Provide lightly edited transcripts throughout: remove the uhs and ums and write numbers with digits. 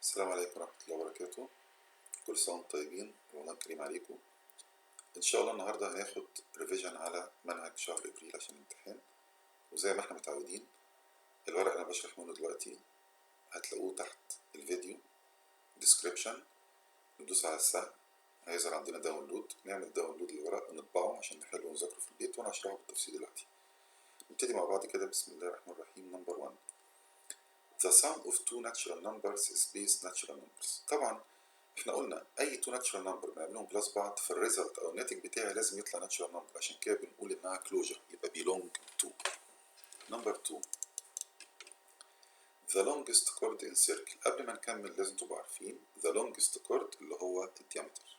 السلام عليكم ورحمة الله وبركاته. كل سنة وانتم طيبين ورمضان كريم عليكم. إن شاء الله النهاردة هناخد ريفيجن على منهج شهر إبريل عشان الامتحان، وزي ما احنا متعودين الورق اللي أنا بشرح منه دلوقتي هتلاقوه تحت الفيديو ديسكريبشن. ندوس على السهم هيظهر عندنا داونلود، نعمل داونلود للورق ونطبعه عشان نحله ونذاكره في البيت، وأنا هشرحه بالتفصيل دلوقتي. نبتدي مع بعض كده. بسم الله الرحمن الرحيم. نمبر 1. The sum of two natural numbers is base natural numbers. طبعا احنا قلنا اي two natural number بنعملهم بلس بعض فالريزلت او الناتج بتاعي لازم يطلع natural number، عشان كده بنقول انها closure يبقى belong to. نمبر 2. The longest chord in circle. قبل ما نكمل لازم تبقوا عارفين the longest chord اللي هو الديامتر.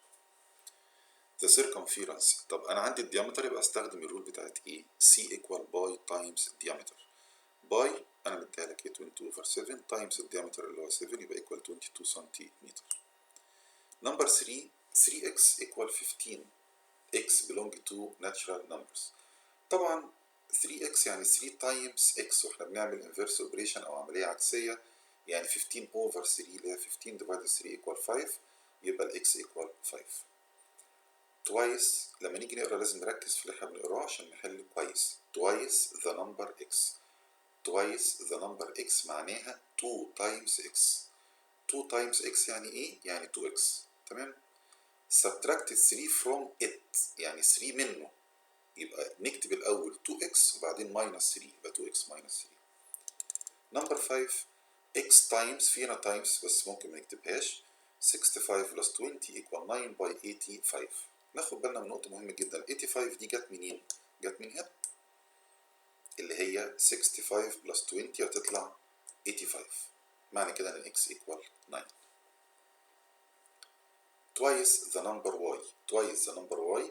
The circumference. طب انا عندي الديامتر يبقى استخدم الرول بتاعت ايه؟ C equal pi times diameter. باي انا مديها لك 22 over 7 تايمز الديامتر اللي هو 7 يبقى equal 22 سنتيمتر. نمبر 3. 3x equal 15. x belong to natural numbers. طبعا 3x يعني 3 times x، واحنا بنعمل inverse operation او عملية عكسية، يعني 15 over 3 اللي هي 15 divided 3 equal 5، يبقى ال x equal 5. twice لما نيجي نقرا لازم نركز في اللي احنا بنقراه عشان نحل كويس. twice the number x. twice the number x معناها 2 times x. 2 times x يعني ايه؟ يعني 2x. تمام. subtract 3 from it يعني 3 منه، يبقى نكتب الاول 2x وبعدين minus 3 يبقى 2x minus 3. نمبر 5. x times فينا times بس ممكن ما نكتبهاش. 65 plus 20 equal 9 by 85. ناخد بالنا من نقطة مهمة جدا. 85 دي جت منين؟ جت من هنا اللي هي 65 plus 20 هتطلع 85. معنى كده ان x equal 9. twice the number y. twice the number y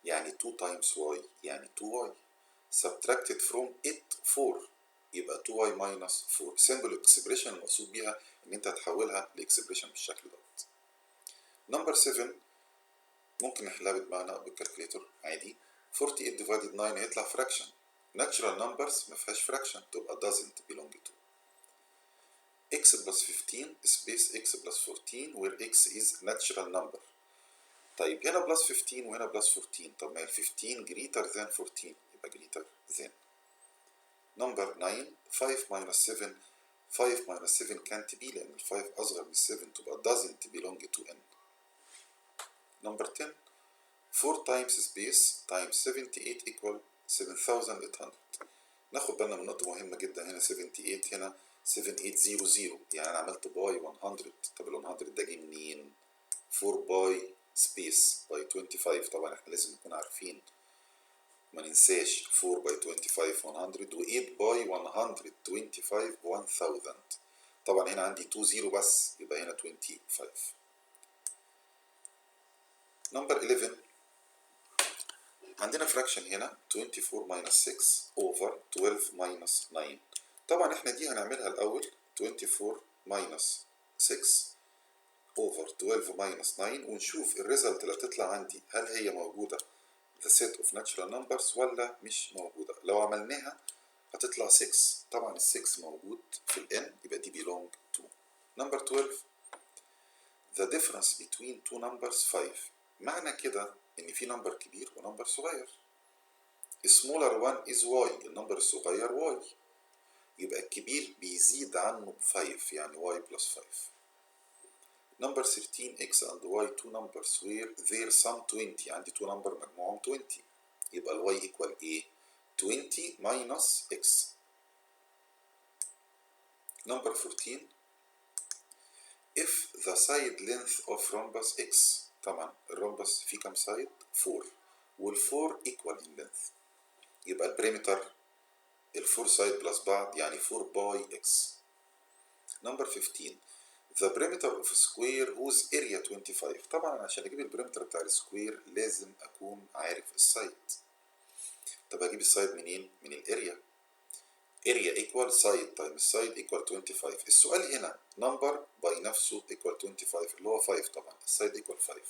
يعني 2 times y يعني 2y. subtracted from it 4 يبقى 2y minus 4. simple expression المقصود بيها ان انت هتحولها لاكسبريشن بالشكل دوت. نمبر 7 ممكن نحلها بدماغنا او بالكالكوليتر عادي. 48 divided 9 هيطلع fraction. natural numbers ما فيهاش fraction تبقى doesn't belong to. x plus 15 space x plus 14 where x is natural number. طيب هنا plus 15 وهنا plus 14، طب ما ال 15 greater than 14 يبقى greater than. number 9. 5 minus 7. 5 minus 7 can't be لأن ال 5 أصغر من 7 تبقى doesn't belong to n. number 10. 4 times space times 78 equal 7800. ناخد بالنا من نقطة مهمة جدا. هنا 78 هنا 7800 يعني أنا عملت باي 100. طب ال 100 ده جه منين؟ 4 باي سبيس باي 25. طبعا احنا لازم نكون عارفين ما ننساش 4 باي 25 100 و8 باي 125 1000. طبعا هنا عندي 2 0 بس يبقى هنا 25. نمبر 11. عندنا فراكشن هنا 24 minus 6 over 12 minus 9. طبعا احنا دي هنعملها الأول 24 minus 6 over 12 minus 9 ونشوف الريزلت اللي هتطلع عندي هل هي موجودة the set of natural numbers ولا مش موجودة. لو عملناها هتطلع 6. طبعا ال 6 موجود في ال n يبقى دي belong to. نمبر 12. the difference between two numbers 5. معنى كده ان في نمبر كبير ونمبر صغير. smaller one is y. النمبر الصغير y يبقى الكبير بيزيد عنه ب 5 يعني y plus 5. نمبر 13. x and y two numbers where their sum 20. عندي two number مجموعهم 20 يبقى ال y equal ايه؟ 20 minus x. نمبر 14. if the side length of rhombus x. طبعا الرhombus فيه كام سايد؟ 4 وال4 equal in length يبقى البريمتر ال4 سايد بلس بعض يعني 4 باي x. نمبر 15. the perimeter of square whose area 25. طبعا عشان اجيب البريمتر بتاع السكوير لازم اكون عارف السايد. طب اجيب السايد منين؟ من الاريا. اريا equal سايد تايم السايد equal 25. السؤال هنا نمبر باي نفسه equal 25 اللي هو 5. طبعا السايد equal 5.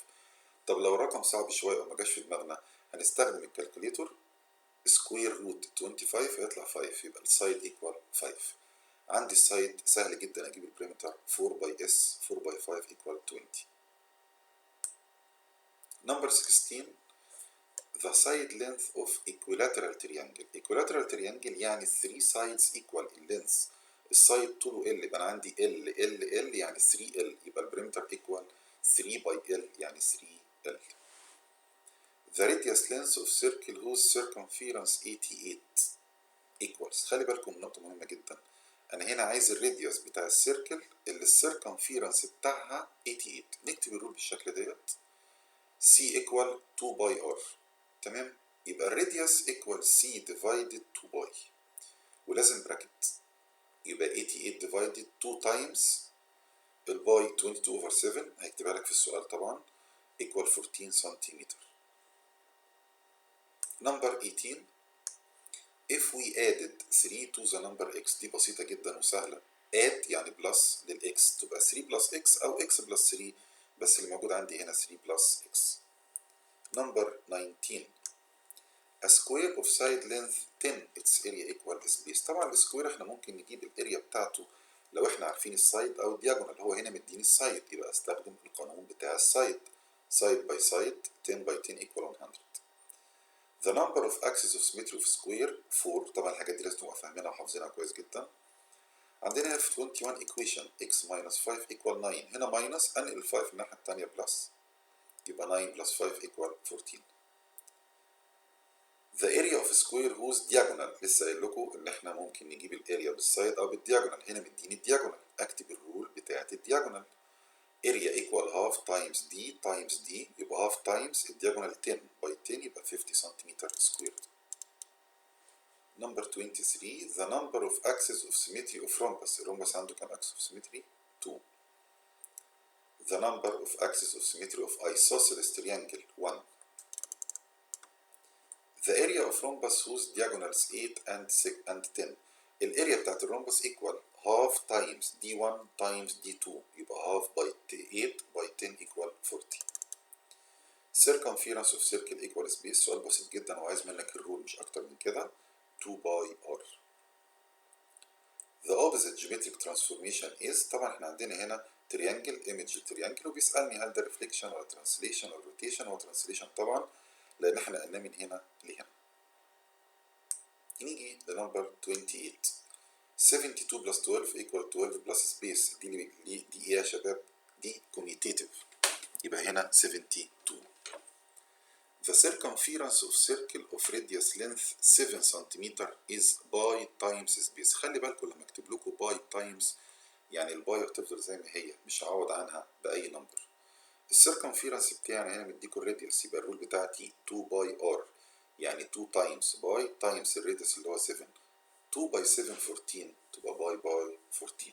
طب لو الرقم صعب شويه وما جاش في دماغنا هنستخدم الكالكوليتور. سكوير روت 25 هيطلع 5 يبقى السايد equal 5. عندي السايد سهل جدا اجيب البريمتر 4 باي اس 4 باي 5 equal 20. Number 16 the side length of equilateral triangle. equilateral triangle يعني 3 sides equal in length. السايد طوله L يبقى انا عندي L يعني 3L يبقى البريمتر equal 3 by L يعني 3L. The radius length of circle whose circumference 88 equals. خلي بالكم من نقطة مهمة جدا. أنا هنا عايز الراديوس بتاع السيركل اللي السيركمفيرنس بتاعها 88. نكتب الرول بالشكل ديت C equal 2 باي R. تمام؟ يبقى الراديوس equal C divided 2 باي ولازم براكت. يبقى 88 divided 2 times الباي 22 over 7 هيكتبها لك في السؤال طبعا equal 14 سنتيمتر. Number 18 if we added 3 to the number x. دي بسيطة جدا وسهلة. add يعني بلس للx تبقى 3 بلس x أو x بلس 3 بس اللي موجود عندي هنا 3 بلس x. Number 19 a square of side length 10 its area equal space. طبعا السكوير احنا ممكن نجيب الاريا بتاعته لو احنا عارفين السايد او الدياجونال. هو هنا مديني السايد يبقى استخدم القانون بتاع السايد. side by side 10 by 10 equal 100. The number of axes of symmetry of square 4. طبعا الحاجات دي لازم نبقى فاهمينها وحافظينها كويس جدا. عندنا في 21 equation x minus 5 equal 9. هنا minus انقل ال 5 الناحية التانية بلس يبقى 9 plus 5 equal 14. The area of square whose diagonal. لسه قايل لكم ان احنا ممكن نجيب الاريا بالسايد او بالدياجونال. هنا مديني الدياجونال اكتب الرول بتاعت الدياجونال. area equal half times d times d يبقى half times الدياجونال 10 by 10 يبقى 50 سنتيمتر squared. Number 23 the number of axes of symmetry of rhombus. الرhombus عنده كام axis of symmetry؟ 2. The number of axes of symmetry of isosceles triangle 1. The area of rhombus whose diagonals 8 and 10. الاريا بتاعت الرhombus equal half times d1 times d2 يبقى half by 8 by 10 equal 40. Circumference of circle equal space. سؤال بسيط جدا وعايز منك الرول مش اكتر من كده 2 by r. The opposite geometric transformation is. طبعا احنا عندنا هنا triangle image triangle وبيسألني هل ده reflection ولا translation ولا rotation. هو translation طبعا لان احنا قلنا من هنا لهنا. نيجي لنمبر 28 72 plus 12 equal 12 plus space. دي ايه يا شباب؟ دي commutative يبقى هنا 72. The circumference of circle of radius length 7 cm is pi times space. خلي بالكم لما اكتب لكم pi times يعني الباي هتفضل زي ما هي مش هعوض عنها بأي نمبر. السيركمفيرنس بتاعنا هنا مديكوا الراديوس يبقى الرول بتاعتي 2 باي ار يعني 2 times باي times الراديوس اللي هو 7. 2 باي 7 14 تبقى باي 14.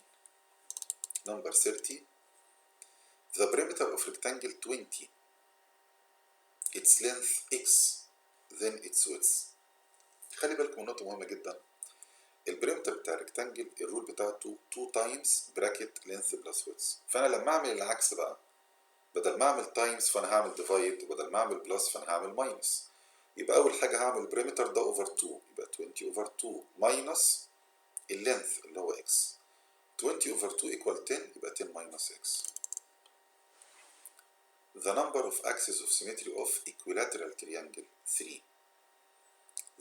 Number 30 the perimeter of rectangle 20 its length x then its width. خلي بالكم نقطة مهمة جدا. البريمتر بتاع الريكتانجل الرول بتاعته 2 times bracket length plus width. فأنا لما أعمل العكس بقى بدل ما أعمل تايمز فأنا هعمل ديفايد وبدل ما أعمل بلس فأنا هعمل ماينس. يبقى أول حاجة هعمل البريمتر ده أوفر 2 يبقى 20 أوفر 2 ماينس اللينث اللي هو x. 20 over 2 equal 10 يبقى 10 minus x. The number of axes of symmetry of equilateral triangle 3.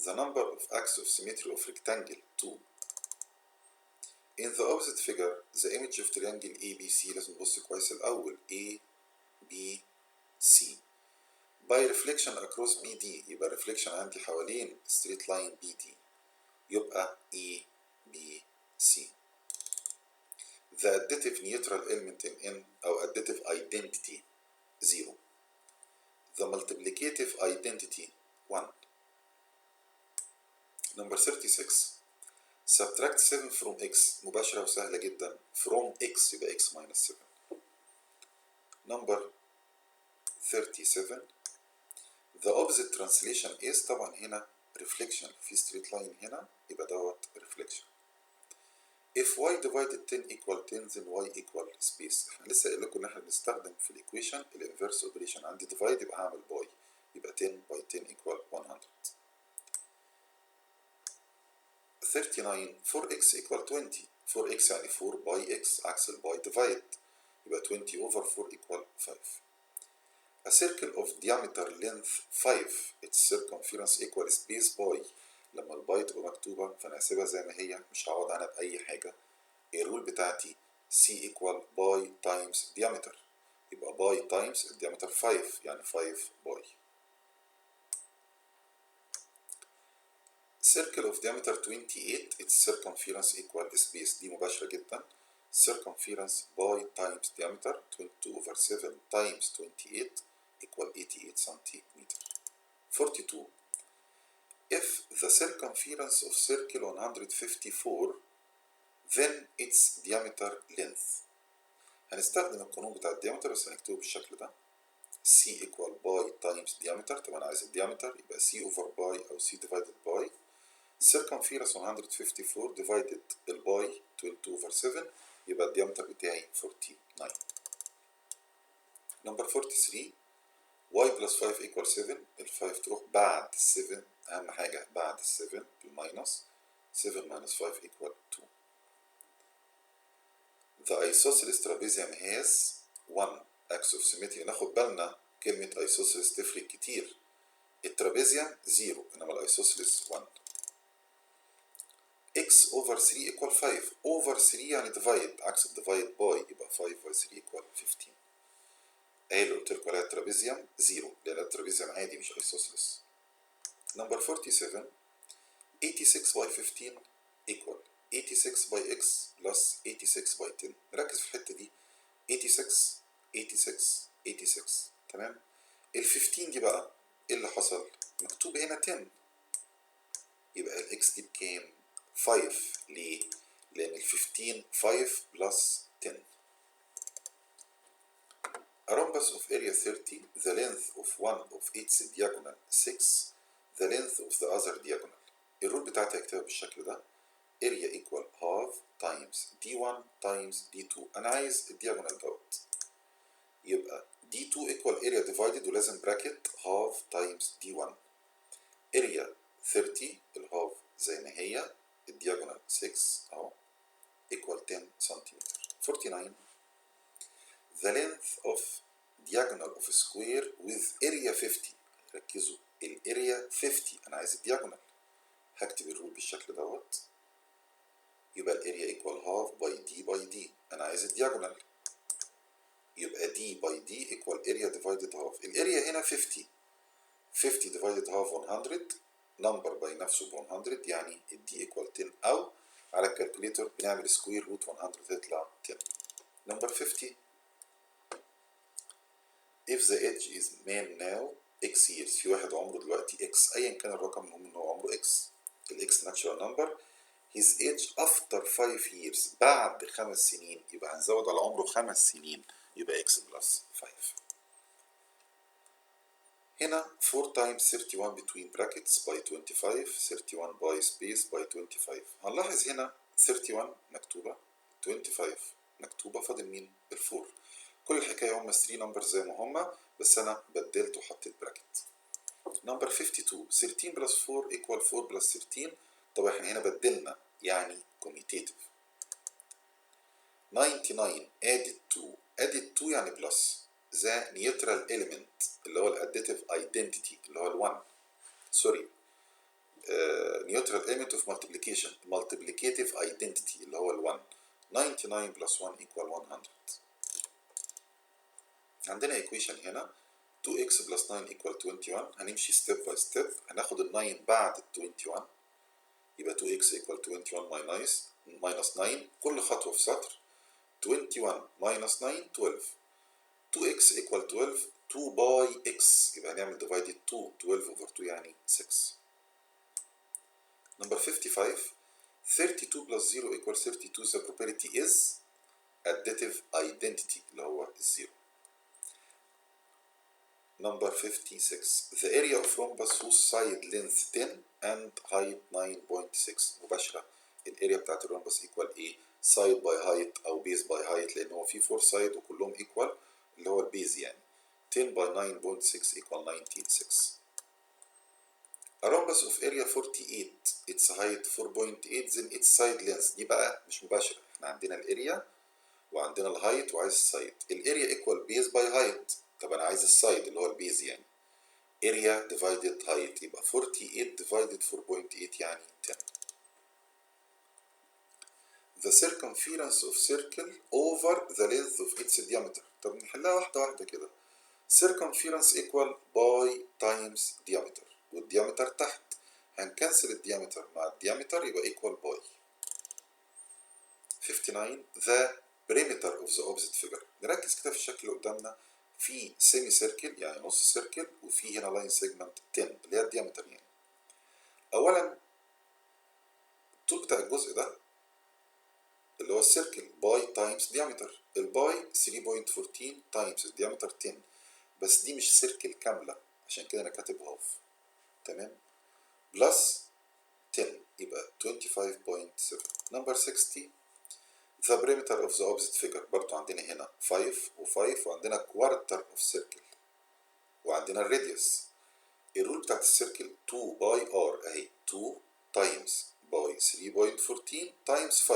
The number of axes of symmetry of rectangle 2. In the opposite figure the image of triangle ABC. لازم نبص كويس الأول ABC by reflection across BD يبقى reflection عندي حوالين straight line BD يبقى ABC. The additive neutral element in N أو additive identity 0. The multiplicative identity 1. Number 36 subtract 7 from x. مباشرة وسهلة جدا. from x يبقى x minus 7. Number 37 the opposite translation is. طبعا هنا reflection في straight line هنا يبقى دوت reflection. If y divided 10 equal 10 then y equal space. احنا لسه قايل لكم ان احنا بنستخدم في الايكويشن الانفيرس اوبريشن. عندي divide يبقى هعمل باي يبقى 10 by 10 equal 100. 39 4x equal 20 4x يعني 4 باي x عكس الباي ديفايد، يبقى 20 over 4 equal 5. A circle of diameter length 5 its circumference equal space by، لما الباي تبقى مكتوبة فأنا هسيبها زي ما هي مش هعوض عنها بأي حاجة. الرول بتاعتي c equal باي times diameter، يبقى باي times الديامتر 5 يعني 5 باي. circle of diameter 28 its circumference equal space، دي مباشرة جدا. circumference by times diameter 22 over 7 times 28 equal 88 centimeter. 42 if the circumference of circle 154 then its diameter length. هنستخدم القانون بتاع الديامتر بس هنكتبه بالشكل ده c equal by times diameter. طب انا عايز الديامتر يبقى c over by او c divided by circumference 154 divided الباي 22 over 7 يبقى الديامتر بتاعي 49. نمبر 43 y plus 5 equal 7. ال 5 تروح بعد ال 7، أهم حاجة بعد ال 7 بالماينس، 7 minus 5 equal 2. The isosceles trapezium has 1 axis of symmetry. ناخد بالنا كلمة isosceles تفرق كتير. الترابيزيوم 0 إنما الايسوسيلس 1. x over 3 equal 5. over 3 يعني divide، عكس الديفايد باي يبقى 5 by 3 equal 15. اهي اللي قلت لكم عليها الترابيزيوم 0 لأن الترابيزيوم عادي مش ايسوسيلس. نمبر 47 86 by 15 equal 86 by x plus 86 by 10. نركز في الحتة دي 86 86 86 تمام. ال 15 دي بقى ايه اللي حصل؟ مكتوب هنا 10 يبقى الاكس دي بكام؟ 5. ليه؟ لأن ال 15 5 plus 10. A rhombus of area 30 the length of one of its diagonal 6 the length of the other diagonal. الرول بتاعتي هكتبها بالشكل ده area equal half times d1 times d2. أنا عايز الدياجونال دوت يبقى d2 equal area divided ولازم bracket half times d1. area 30 الهاف زي ما هي الدياجونال 6 اهو equal 10 سنتيمتر. 49 the length of diagonal of square with area 50. ركزوا الاريا 50 انا عايز الدياجونال، هكتب الرول بالشكل دوت يبقى الاريا equal half by d by d. انا عايز الدياجونال يبقى d by d equal area divided half. الاريا هنا 50 50 divided half 100 نمبر باي نفسه ب 100 يعني الدي ايكوال 10 او على الكالكوليتر بنعمل سكوير روت 100 تطلع 10. نمبر 50 if the age is man now x years. في واحد عمره دلوقتي x ايا كان الرقم المهم ان هو عمره x. الاكس ناتشورال نمبر his age after 5 years بعد 5 سنين يبقى هنزود على عمره 5 سنين يبقى x بلس 5. هنا 4 times 31 between brackets by 25 31 by space by 25. هنلاحظ هنا 31 مكتوبة 25 مكتوبة فاضل مين؟ الفور. كل الحكاية هم 3 نمبرز زي ما هم بس أنا بدلت وحطيت براكت. نمبر 52 13 plus 4 equal 4 plus 13. طب احنا هنا بدلنا يعني commutative. 99 added 2 يعني بلس the neutral element اللي هو الاديتيف identity اللي هو ال1 سوري neutral element of multiplication multiplicative identity اللي هو ال1. 99 plus 1 equal 100. عندنا equation هنا 2x plus 9 equal 21. هنمشي step by step. هناخد ال 9 بعد ال 21 يبقى 2x equal 21 minus 9 كل خطوة في سطر 21 minus 9 12. 2x equal 12 2 by x يبقى هنعمل divided 2 12 over 2 يعني 6. Number 55 32 plus 0 equal 32. the property is additive identity اللي هو الزيرو. Number 56 the area of rhombus whose side length 10 and height 9.6. مباشرة الاريا بتاعت الرhombus equal ايه؟ side by height او base by height لان هو في 4 side وكلهم equal اللي هو البيز يعني 10 by 9.6 equal 19.6. A rhombus of area 48 its height 4.8 then its side length. دي بقى مش مباشرة، احنا عندنا الاريا وعندنا الهايت وعايز السايد. الاريا ايكوال بيز باي هايت، طب انا عايز السايد اللي هو البيز يعني. area divided height يبقى 48 divided 4.8 يعني 10. The circumference of circle over the length of its diameter. طب نحلها واحدة واحدة كده. circumference equal باي times diameter، والdiameter تحت، هنكنسل الديامتر مع الديامتر يبقى equal باي. 59 the perimeter of the opposite figure. نركز كده في الشكل اللي قدامنا، في سيمي سيركل يعني نص سيركل، وفي هنا لاين سيجمنت 10 اللي هي الديامتر يعني. اولا الطول بتاع الجزء ده اللي هو السيركل باي تايمز ديامتر، الباي 3.14 تايمز الديامتر 10، بس دي مش سيركل كامله عشان كده انا كاتب هاف، تمام، بلس 10 يبقى 25.7. نمبر 60 the perimeter of the opposite figure. برضو عندنا هنا 5 و5 وعندنا quarter of circle وعندنا الراديوس. الرول بتاعت السيركل 2 باي ار اهي، 2 تايمز باي 3.14 تايمز 5،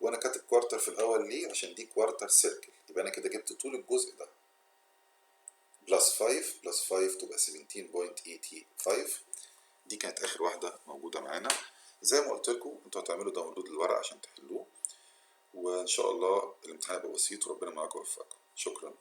وانا كاتب كوارتر في الاول ليه؟ عشان دي كوارتر سيركل، يبقى انا كده جبت طول الجزء ده بلس 5 بلس 5 تبقى 17.85. دي كانت اخر واحده موجوده معانا. زي ما قلت لكم انتوا هتعملوا داونلود للورق عشان تحلوه، وان شاء الله الامتحان يبقى بسيط وربنا معاكم ويوفقكم. شكرا.